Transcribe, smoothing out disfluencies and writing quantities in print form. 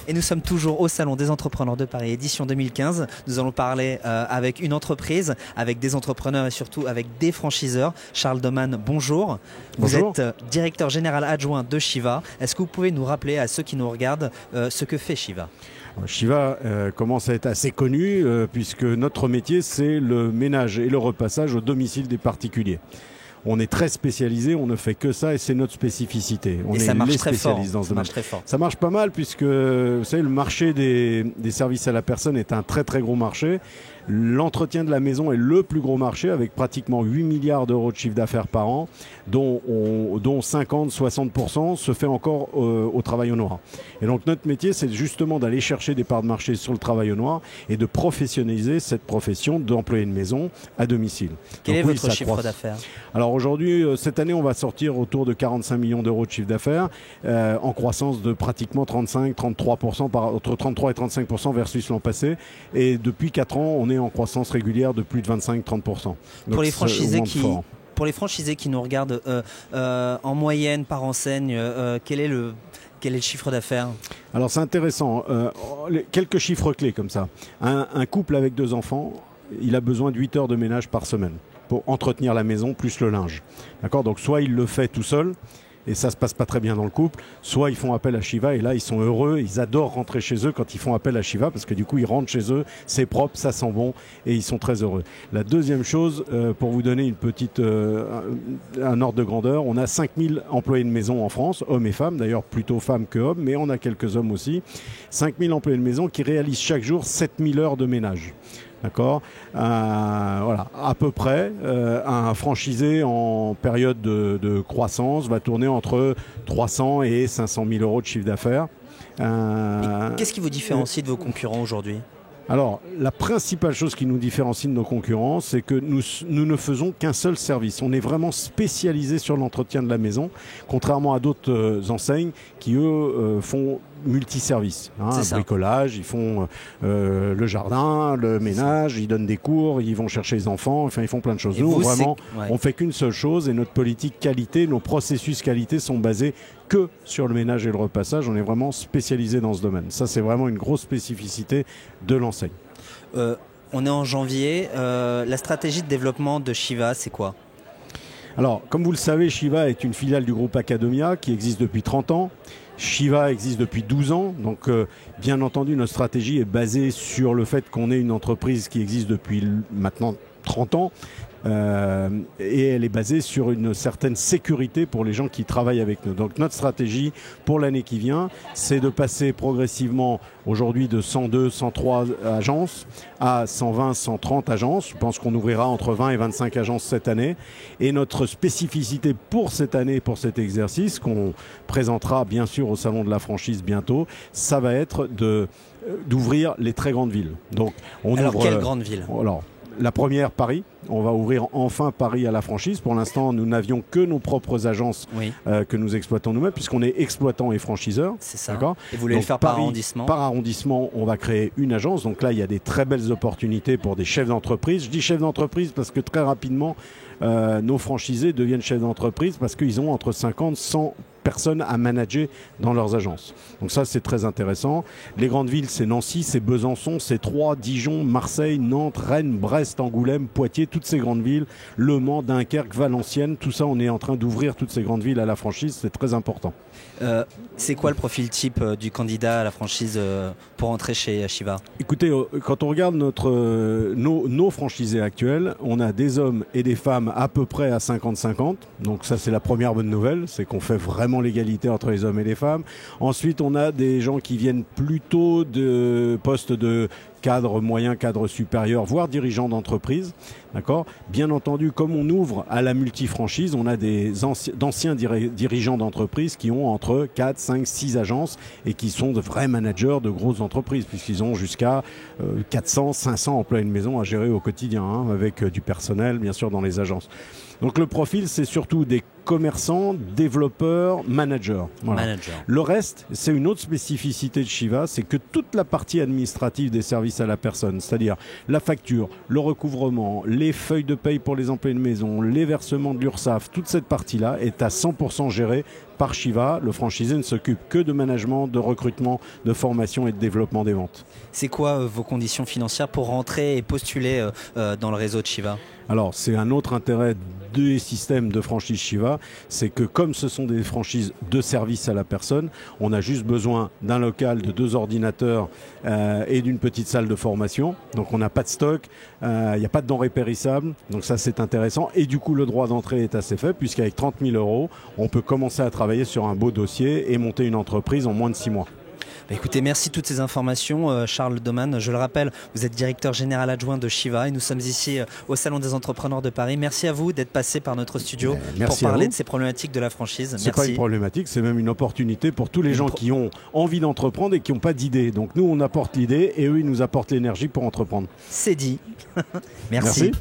Et nous sommes toujours au Salon des entrepreneurs de Paris, édition 2015. Nous allons parler avec une entreprise, avec des entrepreneurs et surtout avec des franchiseurs. Charles Doman, bonjour. Bonjour. Vous êtes directeur général adjoint de Shiva. Est-ce que vous pouvez nous rappeler à ceux qui nous regardent ce que fait Shiva ? Shiva commence à être assez connu puisque notre métier, c'est le ménage et le repassage au domicile des particuliers. On est très spécialisé, on ne fait que ça et c'est notre spécificité. On et est ça marche les très spécialistes fort. dans ce domaine. Très fort. Ça marche pas mal puisque vous savez, le marché des services à la personne est un très très gros marché. L'entretien de la maison est le plus gros marché avec pratiquement 8 milliards d'euros de chiffre d'affaires par an, dont 50-60% se fait encore au travail au noir. Et donc notre métier, c'est justement d'aller chercher des parts de marché sur le travail au noir et de professionnaliser cette profession d'employé de maison à domicile. Quel donc, est votre chiffre d'affaires ? Alors aujourd'hui, cette année, on va sortir autour de 45 millions d'euros de chiffre d'affaires, en croissance de pratiquement 35-33%, entre 33 et 35% versus l'an passé. Et depuis 4 ans, on est en croissance régulière de plus de 25-30%. Pour les franchisés qui nous regardent, en moyenne par enseigne, quel est le chiffre d'affaires ? Alors c'est intéressant, quelques chiffres clés comme ça. Un couple avec 2 enfants, il a besoin de 8 heures de ménage par semaine pour entretenir la maison plus le linge. D'accord ? Donc soit il le fait tout seul, et ça se passe pas très bien dans le couple, soit ils font appel à Shiva et là ils sont heureux, ils adorent rentrer chez eux quand ils font appel à Shiva parce que du coup ils rentrent chez eux, c'est propre, ça sent bon et ils sont très heureux. La deuxième chose, pour vous donner un ordre de grandeur, on a 5000 employés de maison en France, hommes et femmes, d'ailleurs plutôt femmes que hommes, mais on a quelques hommes aussi. 5000 employés de maison qui réalisent chaque jour 7000 heures de ménage. D'accord, voilà, à peu près. Un franchisé en période de croissance va tourner entre 300 et 500 000 euros de chiffre d'affaires. Qu'est-ce qui vous différencie de vos concurrents aujourd'hui ? Alors, la principale chose qui nous différencie de nos concurrents, c'est que nous ne faisons qu'un seul service. On est vraiment spécialisé sur l'entretien de la maison, contrairement à d'autres enseignes qui, eux, font multiservice. Bricolage, ils font le jardin, le ménage, ils donnent des cours, ils vont chercher les enfants, enfin, ils font plein de choses. Nous, vraiment, on fait qu'une seule chose et notre politique qualité, nos processus qualité sont basés que sur le ménage et le repassage. On est vraiment spécialisé dans ce domaine. Ça, c'est vraiment une grosse spécificité de l'enseigne. On est en janvier. La stratégie de développement de Shiva, c'est quoi ? Alors, comme vous le savez, Shiva est une filiale du groupe Academia qui existe depuis 30 ans. Shiva existe depuis 12 ans. Donc, bien entendu, notre stratégie est basée sur le fait qu'on est une entreprise qui existe depuis maintenant 30 ans. Et elle est basée sur une certaine sécurité pour les gens qui travaillent avec nous. Donc notre stratégie pour l'année qui vient, c'est de passer progressivement aujourd'hui de 102, 103 agences à 120, 130 agences. Je pense qu'on ouvrira entre 20 et 25 agences cette année. Et notre spécificité pour cette année, pour cet exercice, qu'on présentera bien sûr au Salon de la franchise bientôt, ça va être d'ouvrir les très grandes villes. Donc, quelles grandes villes ? Alors, la première, Paris. On va ouvrir enfin Paris à la franchise. Pour l'instant, nous n'avions que nos propres agences que nous exploitons nous-mêmes, puisqu'on est exploitants et franchiseurs. C'est ça. D'accord ? Et vous voulez le faire par arrondissement ? Par arrondissement, on va créer une agence. Donc là, il y a des très belles opportunités pour des chefs d'entreprise. Je dis chefs d'entreprise parce que très rapidement, nos franchisés deviennent chefs d'entreprise parce qu'ils ont entre 50 et 100 personnes à manager dans leurs agences. Donc ça, c'est très intéressant. Les grandes villes, c'est Nancy, c'est Besançon, c'est Troyes, Dijon, Marseille, Nantes, Rennes, Brest, Angoulême, Poitiers, toutes ces grandes villes, Le Mans, Dunkerque, Valenciennes, tout ça, on est en train d'ouvrir toutes ces grandes villes à la franchise, c'est très important. C'est quoi le profil type du candidat à la franchise pour entrer chez Shiva ? Écoutez, quand on regarde nos franchisés actuels, on a des hommes et des femmes à peu près à 50-50. Donc ça, c'est la première bonne nouvelle, c'est qu'on fait vraiment l'égalité entre les hommes et les femmes. Ensuite, on a des gens qui viennent plutôt de postes de cadre moyen, cadre supérieur, voire dirigeants d'entreprise. D'accord ? Bien entendu, comme on ouvre à la multifranchise, on a d'anciens dirigeants d'entreprise qui ont entre 4, 5, 6 agences et qui sont de vrais managers de grosses entreprises puisqu'ils ont jusqu'à 400, 500 employés de maison à gérer au quotidien, avec du personnel, bien sûr, dans les agences. Donc le profil, c'est surtout des commerçants, développeurs, managers. Voilà. Le reste, c'est une autre spécificité de Shiva, c'est que toute la partie administrative des services service à la personne, c'est-à-dire la facture, le recouvrement, les feuilles de paye pour les employés de maison, les versements de l'URSSAF, toute cette partie-là est à 100% gérée par Shiva. Le franchisé ne s'occupe que de management, de recrutement, de formation et de développement des ventes. C'est quoi vos conditions financières pour rentrer et postuler dans le réseau de Shiva? Alors, c'est un autre intérêt des systèmes de franchise Shiva, c'est que comme ce sont des franchises de service à la personne, on a juste besoin d'un local, de 2 ordinateurs et d'une petite salle de formation. Donc on n'a pas de stock, il n'y a pas de denrées périssables, donc ça c'est intéressant. Et du coup le droit d'entrée est assez faible puisqu'avec 30 000 €, on peut commencer à travailler sur un beau dossier et monter une entreprise en moins de 6 mois. Écoutez, merci de toutes ces informations, Charles Doman. Je le rappelle, vous êtes directeur général adjoint de Shiva et nous sommes ici au Salon des entrepreneurs de Paris. Merci à vous d'être passé par notre studio pour parler de ces problématiques de la franchise. C'est pas une problématique, c'est même une opportunité pour tous les gens qui ont envie d'entreprendre et qui n'ont pas d'idée. Donc nous, on apporte l'idée et eux, ils nous apportent l'énergie pour entreprendre. C'est dit. Merci.